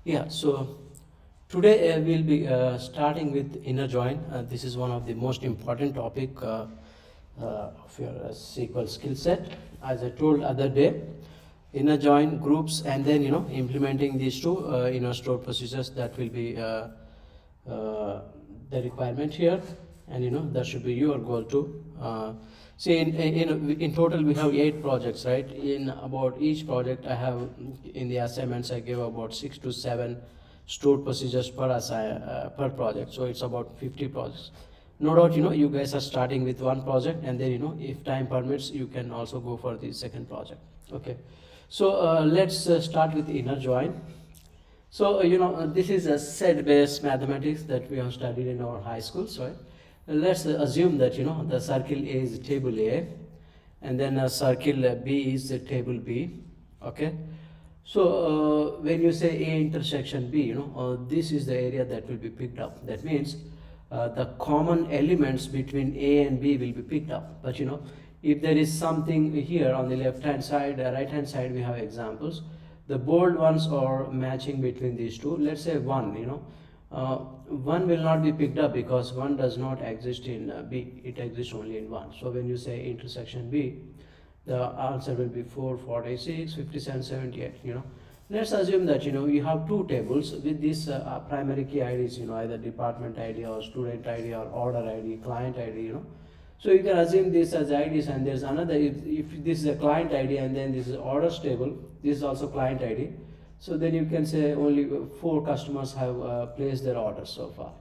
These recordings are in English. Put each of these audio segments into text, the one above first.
Yeah, so today we'll be starting with inner join. This is one of the most important topic of your SQL skill set. As I told other day, inner join groups and then implementing these two inner store procedures, that will be uh, the requirement here, and that should be your goal too. See, in total we have 8 projects, right? In about each project, I have in the assignments I gave about 6 to 7 stored procedures per project. So it's about 50 projects. No doubt, you guys are starting with one project, and then if time permits, you can also go for the second project. Okay. So let's start with inner join. So, this is a set-based mathematics that we have studied in our high schools, right? Let's assume that, the circle A is table A, and then a circle B is the table B, okay? So, when you say A intersection B, this is the area that will be picked up. That means the common elements between A and B will be picked up. But, if there is something here on the left-hand side, right-hand side, we have examples. The bold ones are matching between these two. Let's say 1, one will not be picked up because 1 does not exist in B. It exists only in 1. So when you say intersection B, the answer will be 4, 46, 57, 78. Let's assume that you have two tables with these primary key IDs, either department ID or student ID or order ID, client ID. So you can assume this as IDs, and there's another, if this is a client ID and then this is orders table, this is also client ID. So then you can say only 4 customers have placed their orders so far,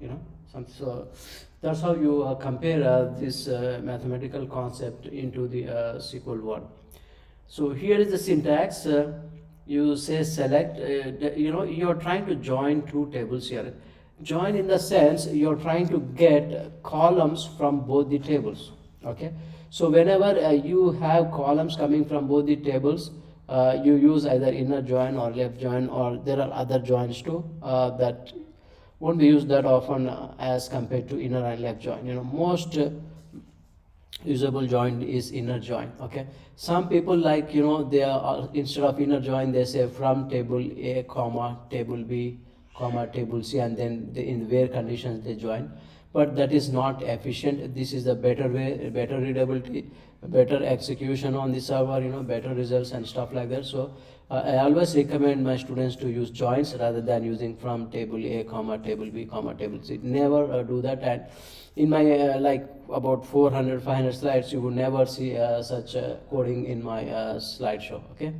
So that's how you compare this mathematical concept into the SQL world. So here is the syntax. You say select, you're trying to join two tables here. Join in the sense you're trying to get columns from both the tables, okay? So whenever you have columns coming from both the tables, you use either inner join or left join, or there are other joins too that won't be used that often as compared to inner and left join. Most usable join is inner join, okay? Some people like, they are, instead of inner join, they say from table A comma table B comma table C, and then in where conditions they join. But that is not efficient. This is the better way, better readability, better execution on the server, better results and stuff like that. So I always recommend my students to use joins rather than using from table A comma table B comma table C. Never do that. And in my like about 400 500 slides, you will never see such coding in my slideshow, okay?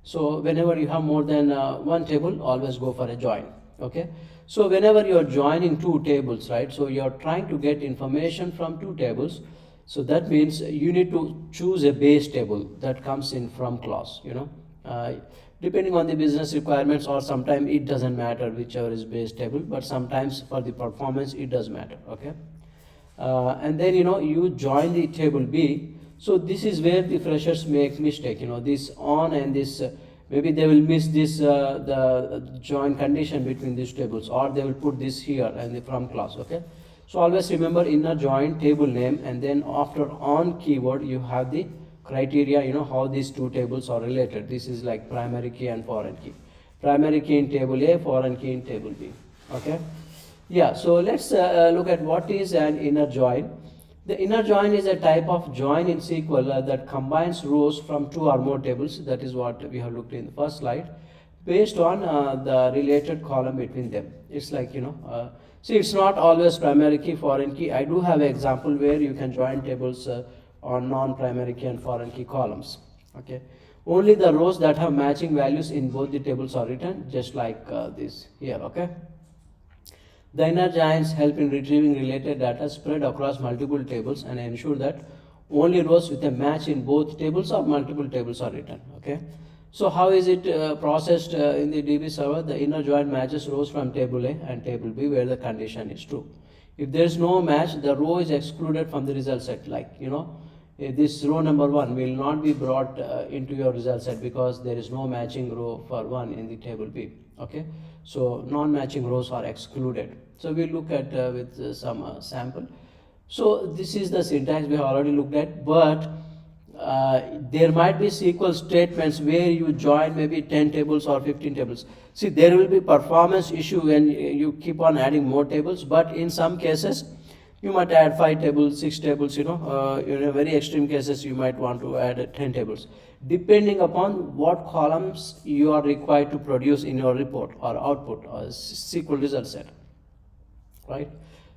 So whenever you have more than one table, always go for a join, okay? So whenever you're joining two tables, right, so you're trying to get information from two tables, so that means you need to choose a base table that comes in from clause, depending on the business requirements, or sometimes it doesn't matter whichever is base table, but sometimes for the performance it does matter, okay? And then you join the table B. So this is where the freshers make mistake, this on and this maybe they will miss this the join condition between these tables, or they will put this here and the from clause, okay? So always remember inner join table name, and then after on keyword you have the criteria, how these two tables are related. This is like primary key and foreign key. Primary key in table A, foreign key in table B, okay? Yeah, so let's look at what is an inner join. The inner join is a type of join in SQL that combines rows from 2 or more tables. That is what we have looked in the first slide, based on the related column between them. It's like, see, it's not always primary key, foreign key. I do have an example where you can join tables on non-primary key and foreign key columns, okay? Only the rows that have matching values in both the tables are written, just like this here, okay? The inner joins help in retrieving related data spread across multiple tables and ensure that only rows with a match in both tables or multiple tables are written, okay? So how is it processed in the DB server? The inner join matches rows from table A and table B where the condition is true. If there is no match, the row is excluded from the result set. Like, this row number 1 will not be brought into your result set because there is no matching row for 1 in the table B, okay? So non-matching rows are excluded. So we look at with some sample. So this is the syntax we have already looked at, but there might be SQL statements where you join maybe 10 tables or 15 tables. See, there will be performance issue when you keep on adding more tables, but in some cases you might add 5 tables, 6 tables, in very extreme cases you might want to add 10 tables, depending upon what columns you are required to produce in your report or output or SQL result set, right?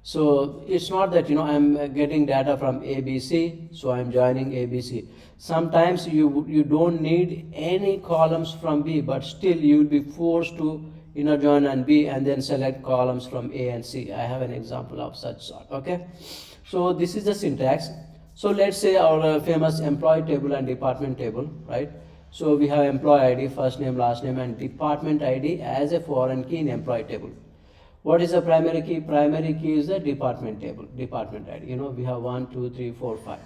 So it's not that I'm getting data from ABC, so I'm joining ABC. Sometimes you don't need any columns from B, but still you will be forced to inner join and B and then select columns from A and C. I have an example of such sort. Okay, so this is the syntax. So let's say our famous employee table and department table, right? So we have employee ID, first name, last name, and department ID as a foreign key in employee table. What is the primary key? Primary key is the department table, department ID. We have 1, 2, 3, 4, 5.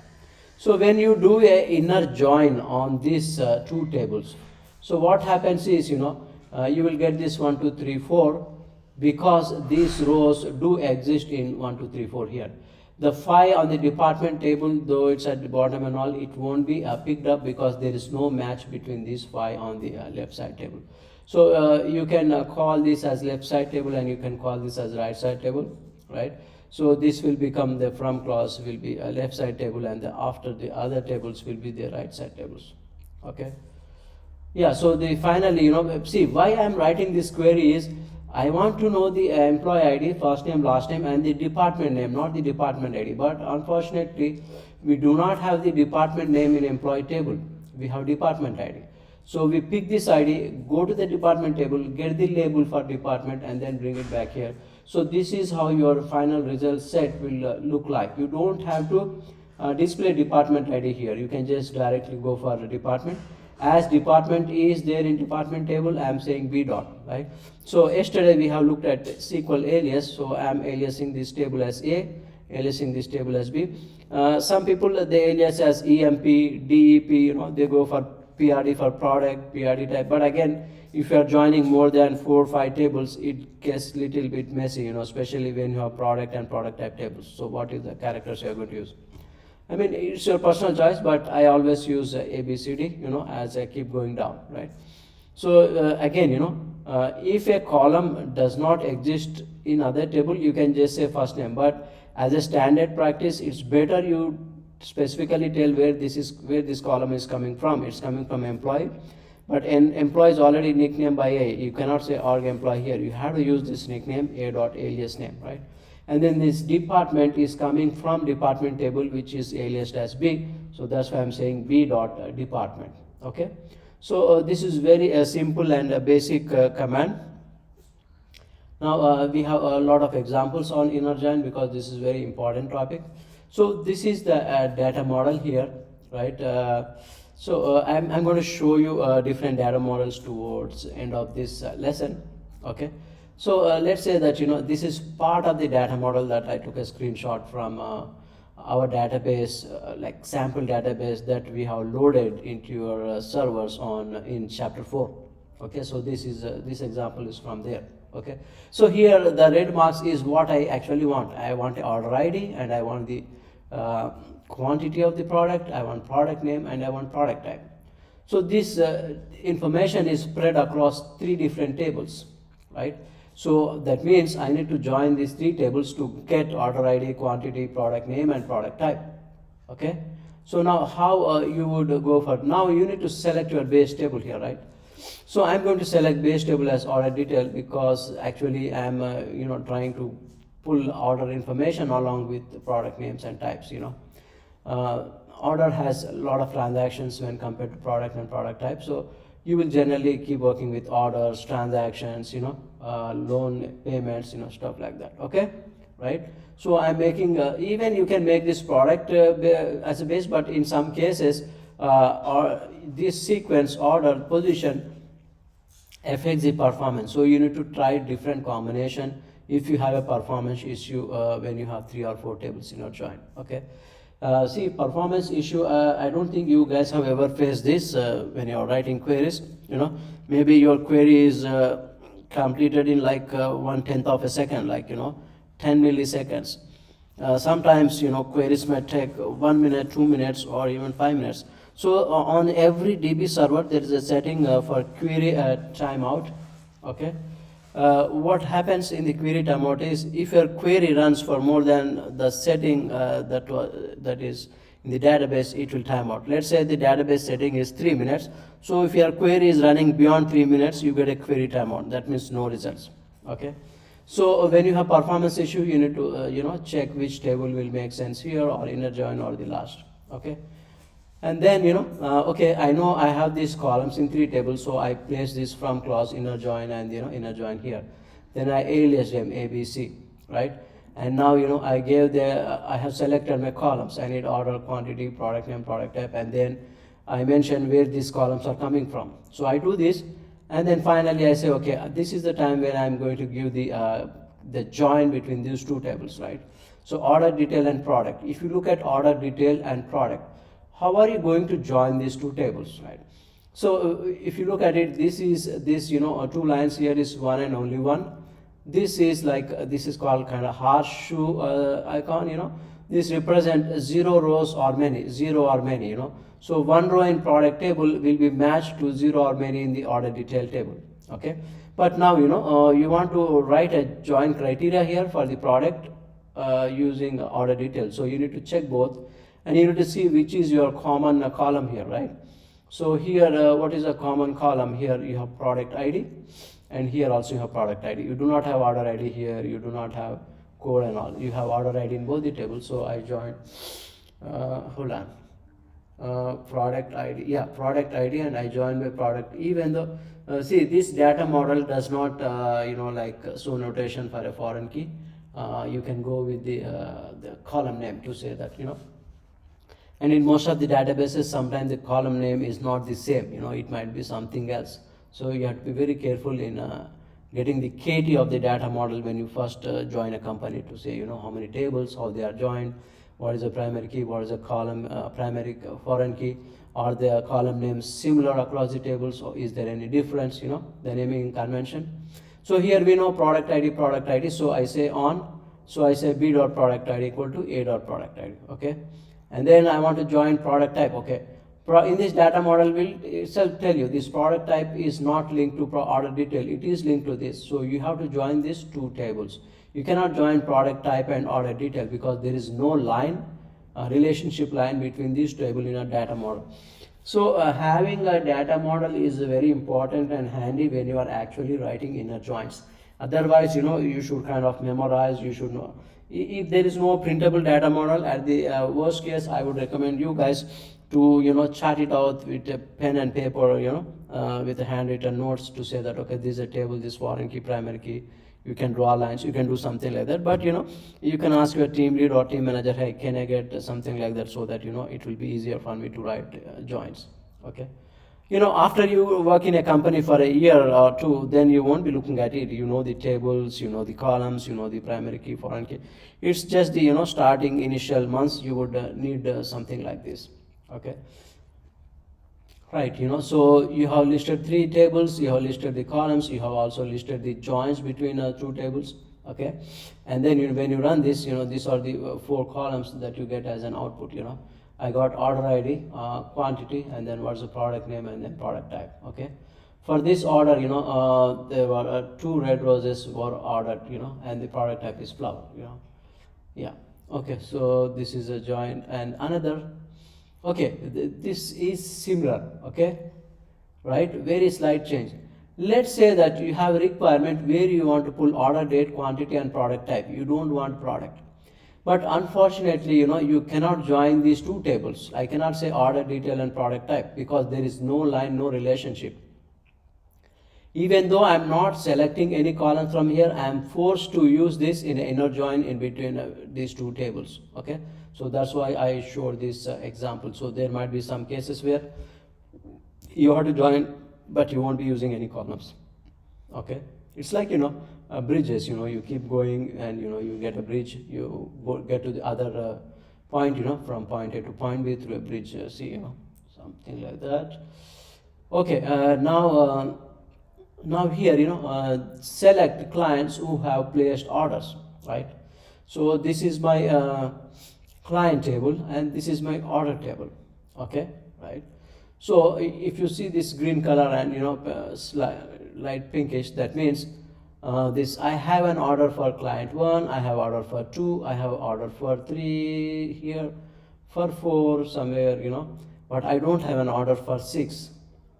So when you do a inner join on these two tables, so what happens is, you will get this 1, 2, 3, 4 because these rows do exist in 1, 2, 3, 4 here. The 5 on the department table, though it's at the bottom and all, it won't be picked up because there is no match between these 5 on the left side table. So you can call this as left side table and you can call this as right side table, right? So this will become the from clause will be a left side table, and after the other tables will be the right side tables. Okay. Yeah. So the finally, see why I am writing this query is I want to know the employee ID, first name, last name, and the department name, not the department ID. But unfortunately, we do not have the department name in employee table. We have department ID. So we pick this ID, go to the department table, get the label for department, and then bring it back here. So this is how your final result set will look like. You don't have to display department ID here. You can just directly go for the department. As department is there in department table, I am saying B dot, right? So yesterday we have looked at SQL alias. So I am aliasing this table as A, aliasing this table as B. Some people they alias as EMP, DEP, they go for PRD for product, PRD type. But again, if you are joining more than 4 or 5 tables, it gets a little bit messy, especially when you have product and product type tables. So what is the characters you are going to use? I mean, it's your personal choice, but I always use ABCD, as I keep going down, right? So again, if a column does not exist in other table, you can just say first name. But as a standard practice, it's better you specifically tell where this column is coming from. It's coming from employee, but an employee is already nicknamed by A. You cannot say org employee here. You have to use this nickname A dot alias name, right? And then this department is coming from department table, which is aliased as B. So that's why I'm saying B dot department. Okay. So this is very simple and a basic command. Now we have a lot of examples on inner join because this is very important topic. So this is the data model here, right? I'm going to show you different data models towards the end of this lesson. Okay. So let's say that this is part of the data model that I took a screenshot from our database, like sample database that we have loaded into your servers in chapter 4. Okay, so this example is from there. Okay, so here the red marks is what I actually want. I want order ID and I want the quantity of the product, I want product name, and I want product type. So this information is spread across 3 different tables, right? So that means I need to join these 3 tables to get order ID, quantity, product name, and product type. Okay. So now how you would go for, now you need to select your base table here, right? So I'm going to select base table as order detail because actually I'm trying to pull order information along with the product names and types. Order has a lot of transactions when compared to product and product type. So you will generally keep working with orders, transactions, loan payments, stuff like that. Okay, right? So I'm making even you can make this product as a base, but in some cases or this sequence order position affects the performance. So you need to try different combination if you have a performance issue when you have 3 or 4 tables in your join. Okay. See, performance issue, I don't think you guys have ever faced this when you're writing queries. Maybe your query is completed in like 1/10 of a second, like 10 milliseconds. Sometimes queries might take 1 minute, 2 minutes, or even 5 minutes. So on every DB server there is a setting for query timeout. Okay. What happens in the query timeout is if your query runs for more than the setting that is in the database, it will time out. Let's say the database setting is 3 minutes. So if your query is running beyond 3 minutes, you get a query timeout. That means no results. Okay. So when you have performance issue, you need to check which table will make sense here, or inner join, or the last. Okay. And then okay, I know I have these columns in 3 tables, so I place this from clause inner join and inner join here. Then I alias them ABC, right? And now I gave I have selected my columns. I need order, quantity, product name, product type, and then I mention where these columns are coming from. So I do this, and then finally I say, okay, this is the time when I'm going to give the join between these 2 tables, right? So order detail and product. If you look at order detail and product, how are you going to join these 2 tables, right? So if you look at it, this is 2 lines here is one and only one. This is like this is called kind of horseshoe icon. This represent 0 rows or many, 0 or many. So one row in product table will be matched to 0 or many in the order detail table. Okay, but now you want to write a join criteria here for the product using order detail. So you need to check both, and you need to see which is your common column here, right? So here, what is a common column? Here you have product ID, and here also you have product ID. You do not have order ID here. You do not have code and all. You have order ID in both the tables. So I joined. Hold on. Product ID. Yeah, product ID, and I joined my product. Even though see, this data model does not like show notation for a foreign key. You can go with the column name to say that And in most of the databases, sometimes the column name is not the same. It might be something else. So you have to be very careful in getting the KT of the data model when you first join a company, to say how many tables, how they are joined, what is the primary key, what is the column primary foreign key, are the column names similar across the tables, or is there any difference? The naming convention. So here we know product ID. So I say on. So I say b dot product ID equal to a dot product ID. Okay. And then I want to join product type. Okay, in this data model will itself tell you this product type is not linked to order detail, it is linked to this. So you have to join these 2 tables. You cannot join product type and order detail because there is no line, relationship line between these tables in a data model. So having a data model is very important and handy when you are actually writing inner joins. Otherwise, you should kind of memorize, you should know. If there is no printable data model, at the worst case, I would recommend you guys to chart it out with a pen and paper, with a handwritten notes, to say that okay, this is a table, this foreign key, primary key. You can draw lines, you can do something like that. But you can ask your team lead or team manager, hey, can I get something like that, so that it will be easier for me to write joins. Okay. After you work in a company for a year or 2, then you won't be looking at it. The tables, the columns, the primary key, foreign key. It's just the starting initial months you would need something like this. Okay, right? So you have listed 3 tables, you have listed the columns, you have also listed the joins between 2 tables. Okay, and then when you run this, these are the 4 columns that you get as an output. I got order ID, quantity, and then what's the product name, and then product type. Okay, for this order, there were 2 red roses were ordered, and the product type is flower. Yeah. Okay, so this is a join, and another. Okay, this is similar. Okay, right? Very slight change. Let's say that you have a requirement where you want to pull order date, quantity, and product type. You don't want product. But unfortunately, you cannot join these 2 tables. I cannot say order detail and product type because there is no line, no relationship. Even though I'm not selecting any column from here, I am forced to use this in an inner join in between these 2 tables. Okay, so that's why I showed this example. So there might be some cases where you have to join, but you won't be using any columns. Okay, it's like bridges. You keep going, and you get a bridge, you get to the other point, from point A to point B through a bridge C, something like that. Okay, now here, select clients who have placed orders, right? So this is my client table, and this is my order table. Okay, right? So if you see this green color and light pinkish, that means this I have an order for client 1, I have order for 2, I have order for 3 here, for 4 somewhere, but I don't have an order for 6.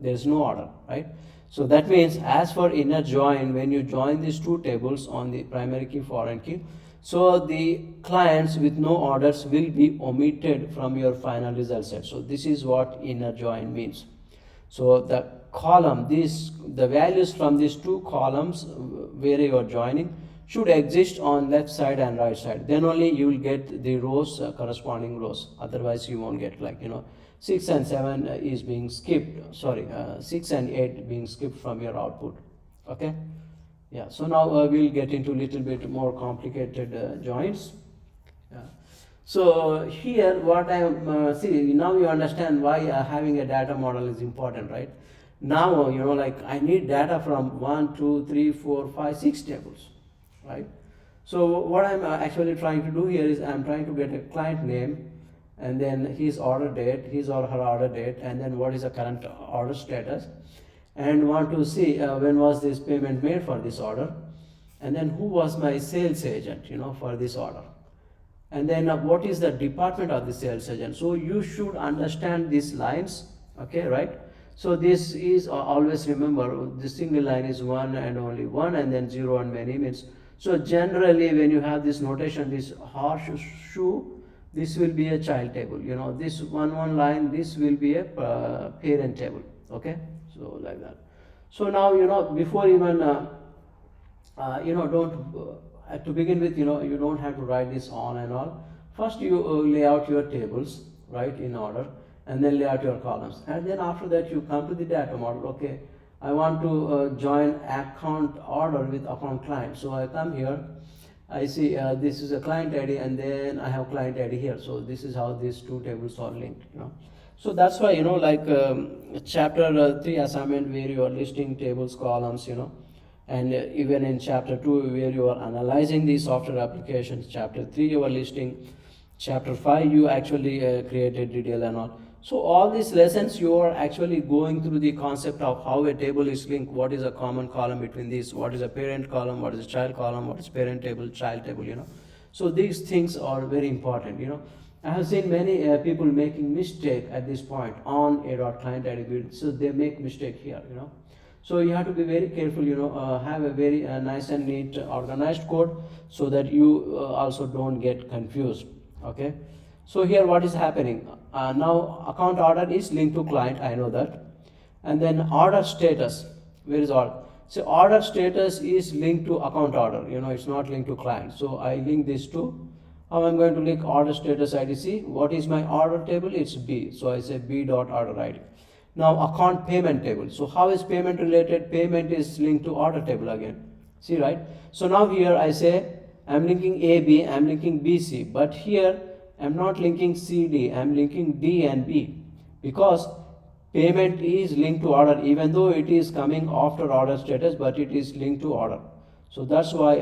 There is no order, right? So that means as for inner join, when you join these two tables on the primary key, foreign key, so the clients with no orders will be omitted from your final result set. So this is what inner join means. So the column, the values from these two columns where you are joining should exist on left side and right side. Then only you will get the rows, corresponding rows. Otherwise you won't get, like 6 and 7 is being skipped. Sorry, 6 and 8 being skipped from your output. Okay. Yeah. So now we'll get into little bit more complicated joins. Yeah. So here what I am see, now you understand why having a data model is important, right? Now like I need data from 1, 2, 3, 4, 5, 6 tables, right? So what I'm actually trying to do here is I'm trying to get a client name, and then his order date, his or her order date, and then what is the current order status, and want to see when was this payment made for this order, and then who was my sales agent for this order, and then what is the department of the sales agent. So you should understand these lines, okay, right? So this is always remember, the single line is one and only one, and then 0 and many means. So generally when you have this notation, this horseshoe, this will be a child table, this one line, this will be a parent table, okay? So like that. So now before even don't to begin with, you don't have to write this on and all. First you lay out your tables, right, in order, and then lay out your columns, and then after that you come to the data model. Okay, I want to join account order with account client. So I come here, I see this is a client ID, and then I have client ID here. So this is how these two tables are linked. So that's why like chapter 3 assignment, where you are listing tables, columns, and even in chapter 2 where you are analyzing the software applications, chapter 3 you are listing, chapter 5 you actually created detail and all. So all these lessons you are actually going through the concept of how a table is linked, what is a common column between these, what is a parent column, what is a child column, what is parent table, child table, So these things are very important, I have seen many people making mistake at this point on a.client ID, so they make mistake here, So you have to be very careful, have a very nice and neat organized code, so that you also don't get confused, okay? So here what is happening, now account order is linked to client, I know that, and then order status, where is order? So order status is linked to account order, it's not linked to client. So I link these two. How I'm going to link order status ID? See, what is my order table? It's B, so I say B dot order ID. Now account payment table. So how is payment related? Payment is linked to order table again. See, right? So now here I say I'm linking AB, I'm linking BC, but here I'm not linking CD, I'm linking D and B, because payment is linked to order, even though it is coming after order status, but it is linked to order. So that's why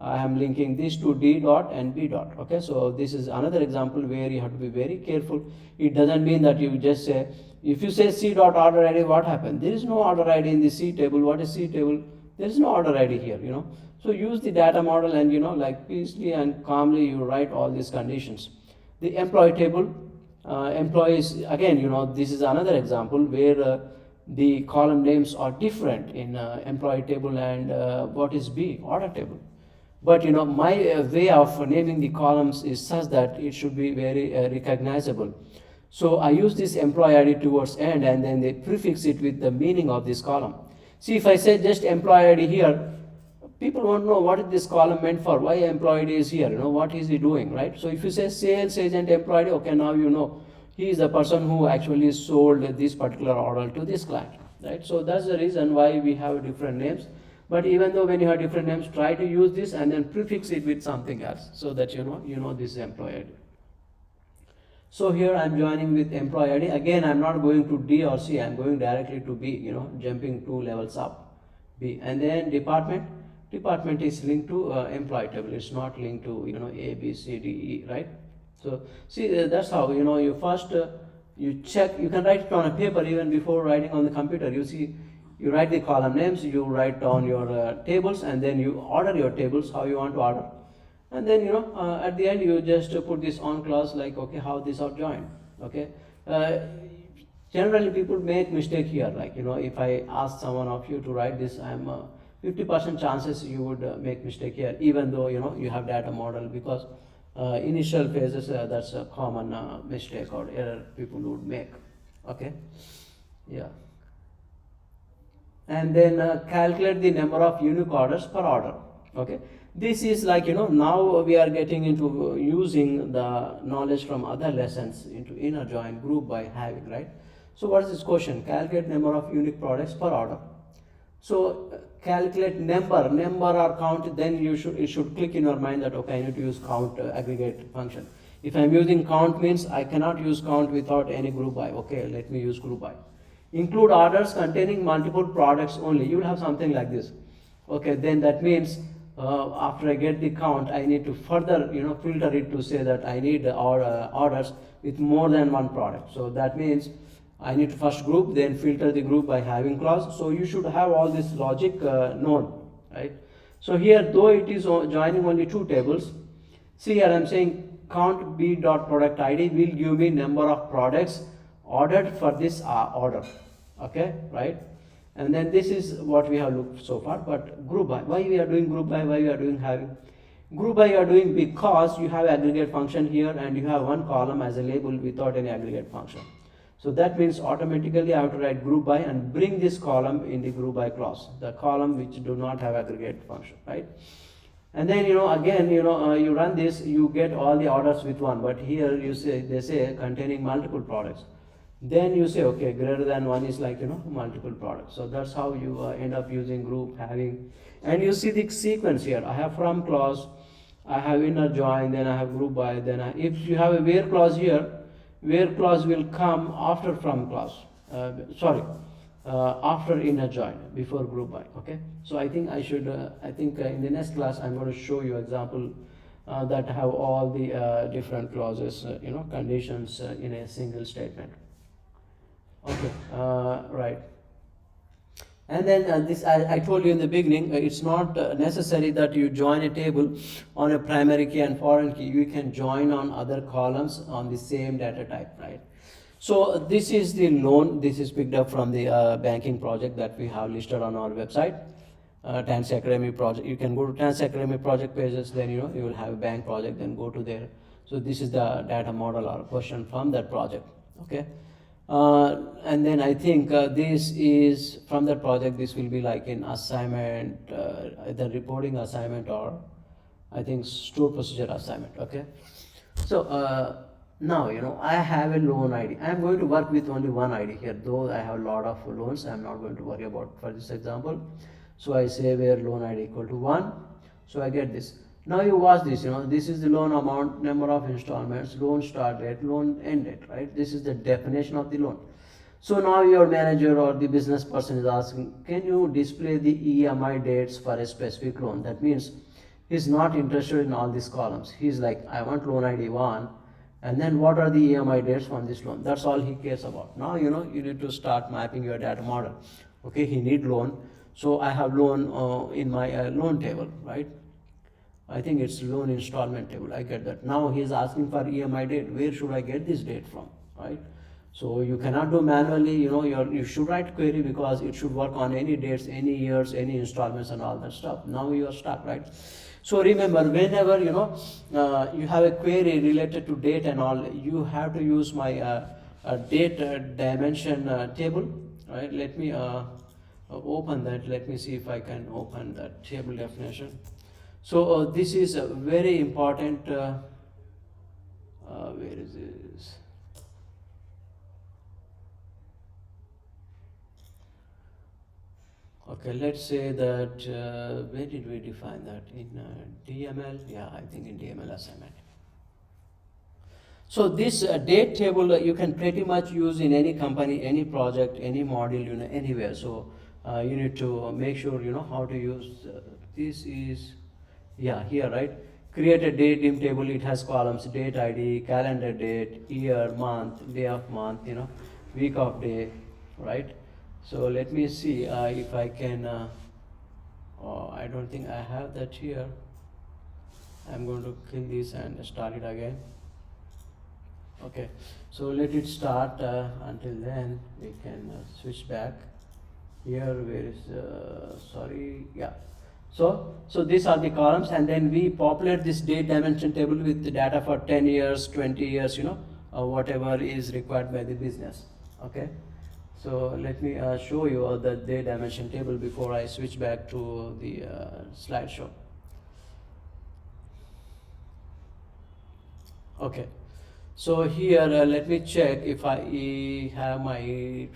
I am linking these to D dot and B dot. Okay, so this is another example where you have to be very careful. It doesn't mean that you just say, if you say C dot order ID, what happened? There is no order ID in the C table. What is C table? There is no order ID here, So use the data model and, like peacefully and calmly you write all these conditions. The employee table, employees, again, this is another example where the column names are different in employee table and what is B, order table. But my way of naming the columns is such that it should be very recognizable. So I use this employee ID towards end, and then they prefix it with the meaning of this column. See, if I say just employee ID here, people won't know what is this column meant for, why employee ID is here, what is he doing, right? So if you say sales agent employee ID, okay, now he is the person who actually sold this particular order to this client, right? So that's the reason why we have different names. But even though when you have different names, try to use this and then prefix it with something else, so that you know this is employee ID. So here I'm joining with employee ID. Again, I'm not going to D or C, I'm going directly to B, jumping 2 levels up, B. And then department is linked to employee table. It's not linked to A, B, C, D, E, right? So see, that's how you first you check, you can write it on a paper even before writing on the computer. You see, you write the column names, you write down your tables, and then you order your tables how you want to order. And then at the end you just put this on clause, like, okay, how these are joined. Okay. Generally people make mistake here, like, if I ask someone of you to write this, I'm 50% chances you would make mistake here, even though you have data model, because initial phases, that's a common mistake or error people would make. Okay. Yeah. And then calculate the number of unique orders per order. Okay, this is like, now we are getting into using the knowledge from other lessons into inner join group by having, right? So what is this question? Calculate number of unique products per order. So calculate number or count, then it should click in your mind that, okay, I need to use count aggregate function. If I'm using count, means I cannot use count without any group by. Okay, let me use group by. Include orders containing multiple products only. You will have something like this. Okay, then that means after I get the count, I need to further filter it to say that I need orders with more than one product. So that means I need to first group, then filter the group by having clause. So you should have all this logic known, right? So here, though it is joining only two tables, see here I'm saying count b dot product id will give me number of products ordered for this order. Okay, right? And then this is what we have looked so far. But group by, why we are doing group by, why we are doing having group by? You are doing because you have aggregate function here and you have one column as a label without any aggregate function. So that means automatically I have to write group by and bring this column in the group by clause, the column which do not have aggregate function, right? And then again you run this, you get all the orders with one, but here they say containing multiple products. Then you say, okay, greater than one is like multiple products. So that's how you end up using group having. And you see the sequence here. I have from clause, I have inner join, then I have group by, then if you have a where clause here, where clause will come after from clause. After inner join, before group by. Okay. So I think I should. In the next class I'm going to show you example that have all the different clauses, conditions in a single statement. Okay. Right. And then this, I told you in the beginning, it's not necessary that you join a table on a primary key and foreign key. You can join on other columns on the same data type, right? So this is the loan. This is picked up from the banking project that we have listed on our website, Tansy Academy project. You can go to Tansy Academy project pages, then you will have a bank project, then go to there. So this is the data model or question from that project, okay? And then I think this is from that project. This will be like in assignment, either reporting assignment or I think stored procedure assignment. Okay. So now I have a loan ID. I am going to work with only one ID here, though I have a lot of loans. I am not going to worry about for this example. So I say where loan ID equal to 1. So I get this. Now you watch this, this is the loan amount, number of installments, loan start date, loan end date, right? This is the definition of the loan. So now your manager or the business person is asking, can you display the EMI dates for a specific loan? That means he's not interested in all these columns. He's like, I want loan ID 1, and then what are the EMI dates from this loan? That's all he cares about. Now, you need to start mapping your data model. Okay, he need loan. So I have loan in my loan table, right? I think it's loan installment table. I get that. Now he is asking for EMI date. Where should I get this date from, right? So you cannot do manually. You should write query because it should work on any dates, any years, any installments, and all that stuff. Now you are stuck, right? So remember, whenever you have a query related to date and all, you have to use my date dimension table, right? Let me open that. Let me see if I can open that table definition. So this is a very important, where is this? Okay, let's say that, where did we define that? In DML? Yeah, I think in DML assignment. So this date table you can pretty much use in any company, any project, any module, anywhere. So you need to make sure how to use, this is, yeah, here, right? create a date dim table. It has columns: date ID, calendar date, year, month, day of month, week of day, right? So let me see if I can. Oh, I don't think I have that here. I'm going to kill this and start it again. Okay, so let it start. Until then we can switch back here. Where is sorry, yeah. So these are the columns, and then we populate this date dimension table with the data for 10 years, 20 years, whatever is required by the business. Okay, so let me show you the date dimension table before I switch back to the slideshow. Okay, so here let me check if I have my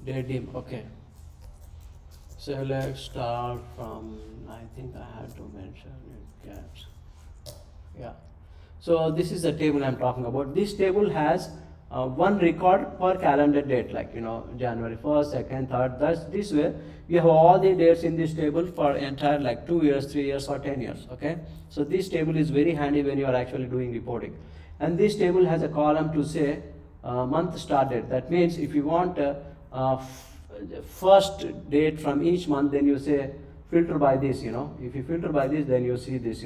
date dim. Okay, so let's start from, I think I have to mention it, caps. Yeah, so this is the table I'm talking about. This table has one record per calendar date, like January 1st, 2nd, 3rd. That's this way you have all the dates in this table for entire, like 2 years, 3 years, or 10 years. Okay, so this table is very handy when you are actually doing reporting. And this table has a column to say month start date. That means if you want first date from each month, then you say filter by this. If you filter by this, then you see this.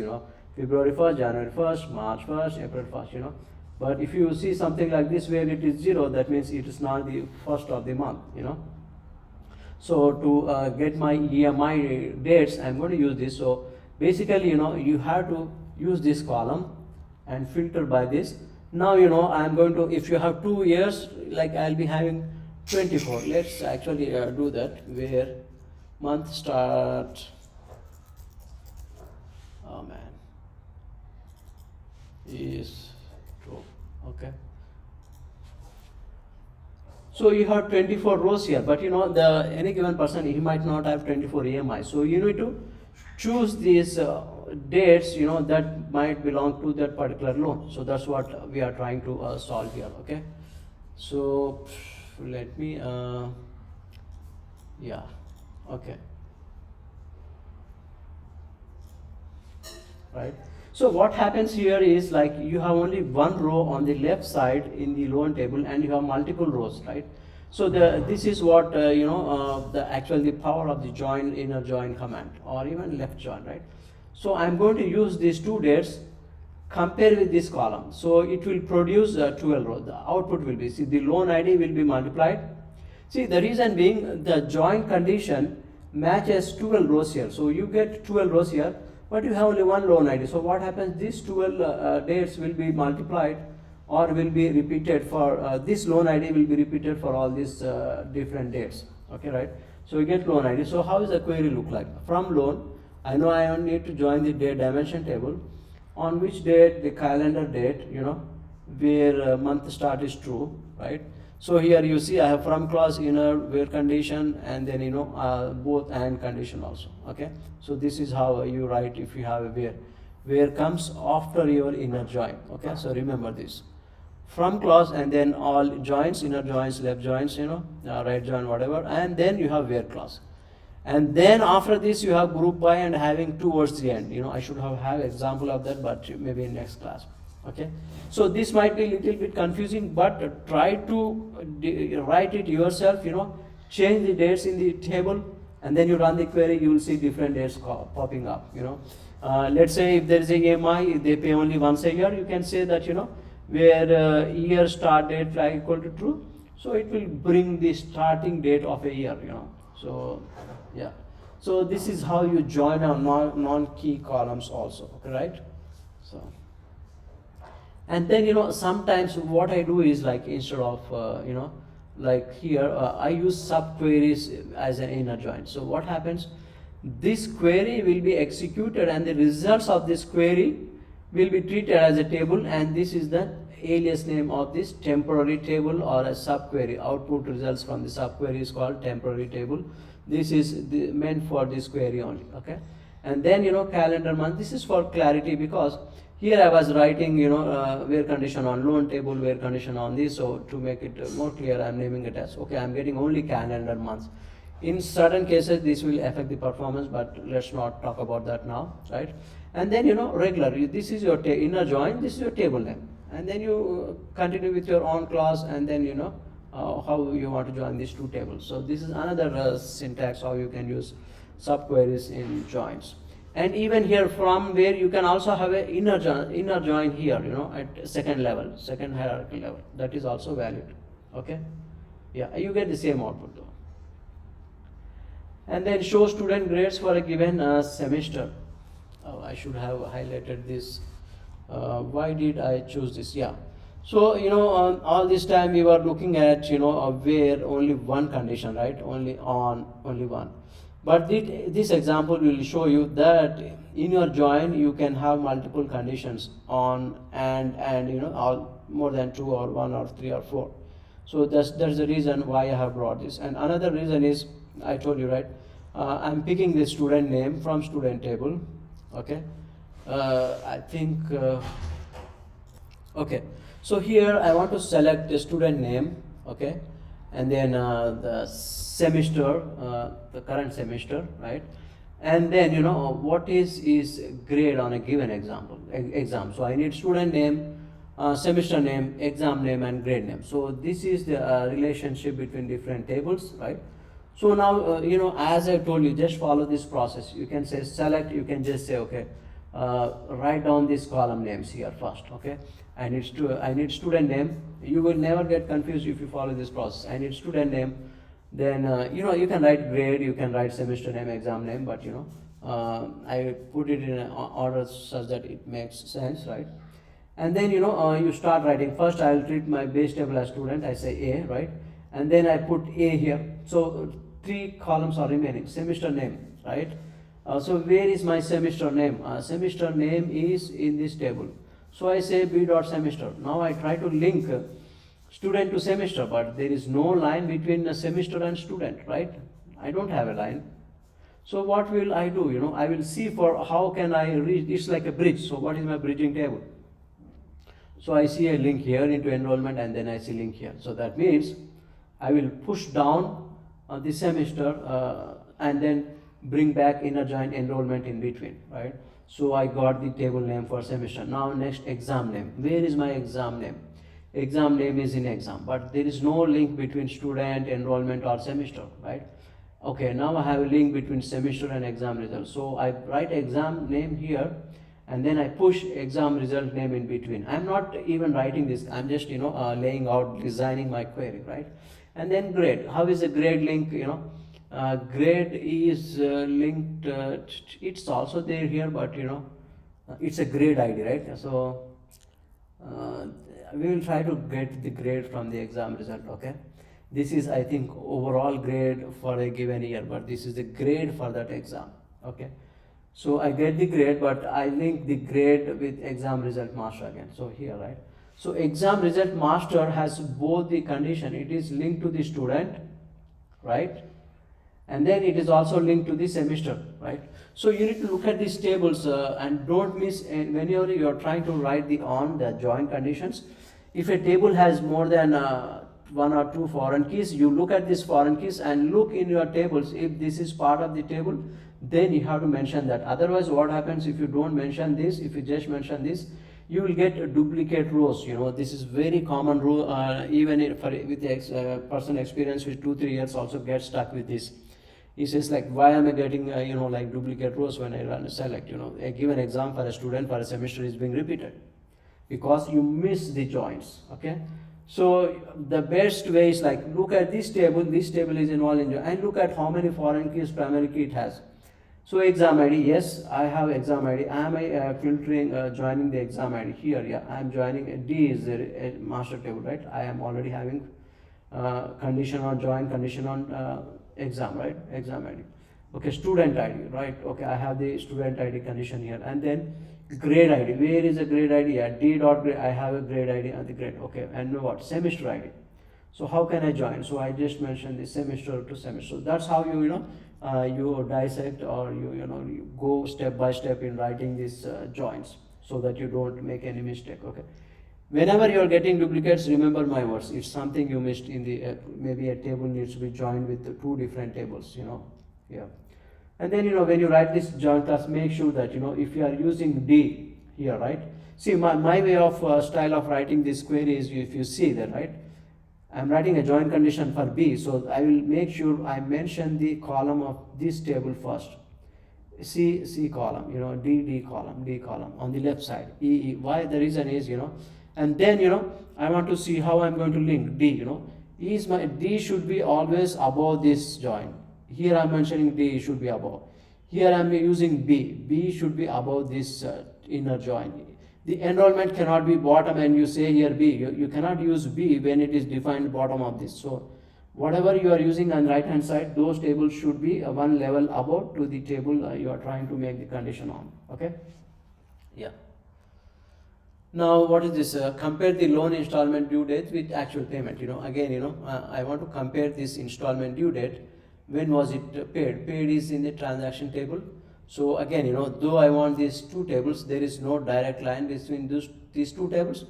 February 1st, January 1st, March 1st, April 1st. But if you see something like this where it is 0, that means it is not the first of the month. So to get my EMI dates, I'm going to use this. So basically, you have to use this column and filter by this. Now, I'm going to, if you have 2 years, like I'll be having 24. Let's actually do that, where month start, oh man, is true. Okay, so you have 24 rows here, but any given person, he might not have 24 EMI. So you need to choose these dates that might belong to that particular loan. So that's what we are trying to solve here. Okay, so let me yeah, okay, right. So what happens here is, like, you have only one row on the left side in the loan table, and you have multiple rows, right? So this is what the power of the join, inner join command, or even left join, right? So I'm going to use these two dates, compare with this column. So it will produce 12 rows. The output will be, see, the loan ID will be multiplied. See, the reason being, the join condition matches 12 rows here. So you get 12 rows here, but you have only one loan ID. So what happens? These 12 dates will be multiplied, or will be repeated for this loan ID will be repeated for all these different dates. Okay, right? So you get loan ID. So how does the query look like? From loan, I know I only need to join the date dimension table. On which date? The calendar date, where month start is true, right? So here you see I have from clause, inner, where condition, and then both and condition also. Okay, so this is how you write if you have a where comes after your inner join. Okay, so remember this, from clause, and then all joins, inner joins, left joins, right join, whatever, and then you have where clause. And then after this you have group by and having towards the end. I should have example of that, but maybe in next class. Okay, so this might be a little bit confusing, but try to write it yourself. Change the dates in the table, and then you run the query, you will see different dates popping up. Let's say if there is a EMI, they pay only once a year, you can say that where year start date flag equal to true, so it will bring the starting date of a year. So yeah, so this is how you join our non-key columns also. Okay, right? So, and then sometimes what I do is, like, instead of like here I use subqueries as an inner join. So what happens? This query will be executed, and the results of this query will be treated as a table, and this is the alias name of this temporary table or a subquery. Output results from the subquery is called temporary table. This is meant for this query only. Okay, and then calendar month. This is for clarity, because here I was writing where condition on loan table, where condition on this. So to make it more clear, I'm naming it as, okay, I'm getting only calendar months. In certain cases this will affect the performance, but let's not talk about that now, right? And then regular, this is your inner join, this is your table name, and then you continue with your own class, and then how you want to join these two tables. So this is another syntax how you can use subqueries in joins. And even here, from where you can also have a inner join here, at second level, second hierarchy level, that is also valid. Okay, yeah, you get the same output though. And then show student grades for a given semester. Oh, I should have highlighted this. Why did I choose this? Yeah, so all this time we were looking at where only one condition, right? Only one. But this example will show you that in your join you can have multiple conditions on and all more than 2 or 1 or 3 or 4. So that's the reason why I have brought this. And another reason is, I told you, right, I'm picking the student name from student table. Okay, I think okay, so here I want to select the student name. Okay, and then the semester, the current semester, right? And then what is grade on a given exam. So I need student name, semester name, exam name, and grade name. So this is the relationship between different tables, right? So now as I told you, just follow this process. You can say select, you can just say okay, write down these column names here first. Okay, I need student name. You will never get confused if you follow this process. I need student name. Then you can write grade, you can write semester name, exam name, but I put it in an order such that it makes sense, right? And then you start writing. First I will treat my base table as student. I say A, right? And then I put A here. So 3 columns are remaining. Semester name, right? So where is my semester name? Semester name is in this table. So I say B dot semester. Now I try to link student to semester, but there is no line between a semester and student, right? I don't have a line. So what will I do? I will see for how can I reach. It's like a bridge. So what is my bridging table? So I see a link here into enrollment, and then I see link here. So that means I will push down the semester and then bring back inner join enrollment in between, right? So I got the table name for semester. Now next, exam name. Where is my exam name? Exam name is in exam, but there is no link between student, enrollment, or semester, right? Okay, now I have a link between semester and exam result. So I write exam name here, and then I push exam result name in between. I'm not even writing this. I'm just laying out, designing my query, right? And then grade. How is a grade link? Grade is linked. It's also there here, but it's a grade ID, right? So we will try to get the grade from the exam result. Okay, this is, I think, overall grade for a given year, but this is the grade for that exam. Okay, so I get the grade, but I link the grade with exam result master again. So here, right? So exam result master has both the condition. It is linked to the student, right? And then it is also linked to the semester, right? So you need to look at these tables and don't miss. And whenever you are trying to write the join conditions, if a table has more than 1 or 2 foreign keys, you look at these foreign keys and look in your tables. If this is part of the table, then you have to mention that. Otherwise, what happens if you don't mention this? If you just mention this, you will get duplicate rows. This is very common rule. Even with the person experienced with 2-3 years also get stuck with this. He says like, why am I getting like duplicate rows when I run a select? A given exam for a student for a semester is being repeated because you miss the joins. Okay, so the best way is like, look at this table. This table is involved in join, and look at how many foreign keys primary key it has. So exam ID, yes, I have exam ID. Am I filtering joining the exam ID here? Yeah, I am joining. D is a master table, right? I am already having condition on join, condition on exam, right? Exam ID. Okay, student ID, right? Okay, I have the student ID condition here, and then grade ID. Where is the grade ID? Yeah, D dot grade. I have a grade ID and the grade. Okay, and what? Semester ID. So how can I join? So I just mentioned the semester to semester. That's how you you dissect, or you go step by step in writing these joins, so that you don't make any mistake. Okay. Whenever you are getting duplicates, remember my words. It's something you missed in the maybe a table needs to be joined with the two different tables, yeah. And then when you write this join class, make sure that if you are using D here, right? See, my way of style of writing this query is, if you see that, right? I'm writing a join condition for B, so I will make sure I mention the column of this table first. C column, D column on the left side. E. Why? The reason is, and then I want to see how I'm going to link D. D should be always above this join. Here I'm mentioning D should be above. Here I'm using B. B should be above this inner join. The enrollment cannot be bottom, and you say here B. You cannot use B when it is defined bottom of this. So whatever you are using on right hand side, those tables should be one level above to the table you are trying to make the condition on. Okay, yeah. Now what is this? Compare the loan installment due date with actual payment. Again, I want to compare this installment due date. When was it paid? Paid is in the transaction table. So again, though I want these two tables, there is no direct line between these two tables.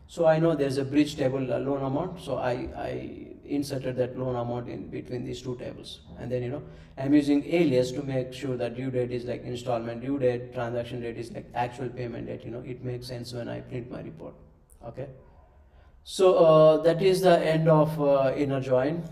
So I know there's a bridge table, loan amount. So I inserted that loan amount in between these two tables. And then, I'm using alias to make sure that due date is like installment due date, transaction date is like actual payment date. It makes sense when I print my report. Okay. So that is the end of inner join.